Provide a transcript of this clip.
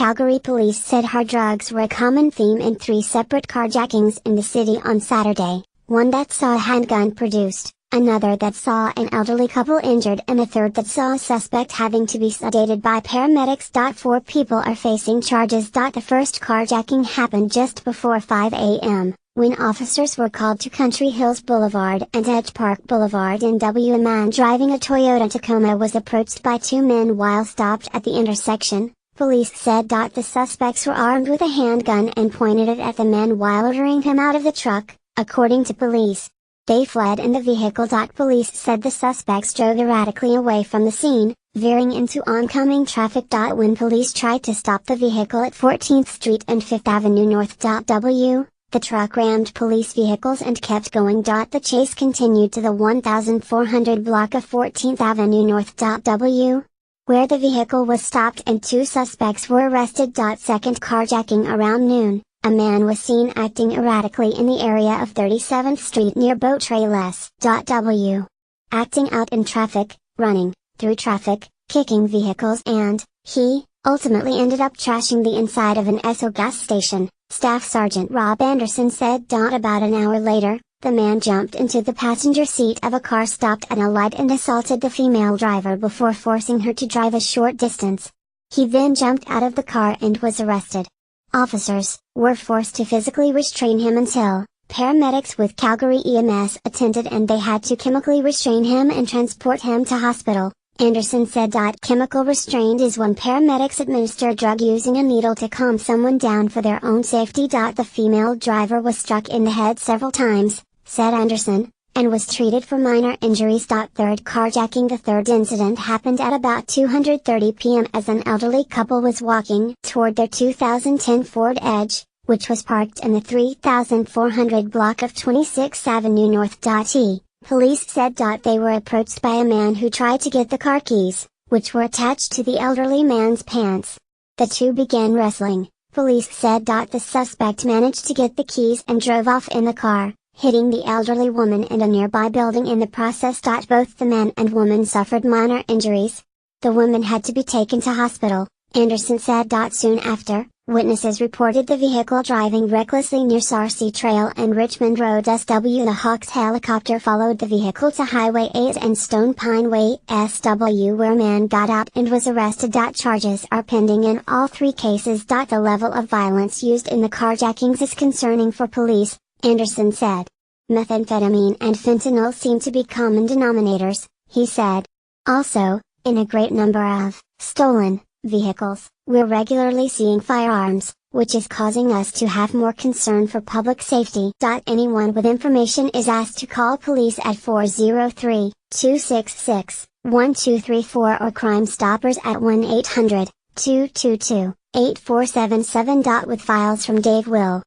Calgary police said hard drugs were a common theme in 3 separate carjackings in the city on Saturday, one that saw a handgun produced, another that saw an elderly couple injured, and a third that saw a suspect having to be sedated by paramedics. 4 people are facing charges. The first carjacking happened just before 5 a.m., when officers were called to Country Hills Boulevard and Edge Park Boulevard in W. A man driving a Toyota Tacoma was approached by 2 men while stopped at the intersection, police said. The suspects were armed with a handgun and pointed it at the man while ordering him out of the truck, according to police. They fled in the vehicle. Police said the suspects drove erratically away from the scene, veering into oncoming traffic. When police tried to stop the vehicle at 14th Street and 5th Avenue North. The truck rammed police vehicles and kept going. The chase continued to the 1400 block of 14th Avenue North. Where the vehicle was stopped and 2 suspects were arrested. Second carjacking around noon. A man was seen acting erratically in the area of 37th Street near Boat Trail. Acting out in traffic, running, through traffic, kicking vehicles, and, he, ultimately ended up trashing the inside of an Esso gas station, Staff Sergeant Rob Anderson said. About an hour later, the man jumped into the passenger seat of a car stopped at a light and assaulted the female driver before forcing her to drive a short distance. He then jumped out of the car and was arrested. Officers were forced to physically restrain him until paramedics with Calgary EMS attended and they had to chemically restrain him and transport him to hospital, Anderson said. Chemical restraint is when paramedics administer a drug using a needle to calm someone down for their own safety. The female driver was struck in the head several times, said Anderson, and was treated for minor injuries. Third carjacking. The third incident happened at about 2:30 p.m. as an elderly couple was walking toward their 2010 Ford Edge, which was parked in the 3400 block of 26th Avenue North. Police said. They were approached by a man who tried to get the car keys, which were attached to the elderly man's pants. The two began wrestling, police said. The suspect managed to get the keys and drove off in the car, hitting the elderly woman and a nearby building in the process. Both the man and woman suffered minor injuries. The woman had to be taken to hospital, Anderson said. Soon after, witnesses reported the vehicle driving recklessly near Sarcee Trail and Richmond Road. The Hawks helicopter followed the vehicle to Highway 8 and Stone Pine Way SW, where a man got out and was arrested. Charges are pending in all 3 cases. The level of violence used in the carjackings is concerning for police, Anderson said. Methamphetamine and fentanyl seem to be common denominators, he said. Also, in a great number of stolen vehicles, we're regularly seeing firearms, which is causing us to have more concern for public safety. Anyone with information is asked to call police at 403-266-1234 or Crime Stoppers at 1-800-222-8477. With files from Dave Will.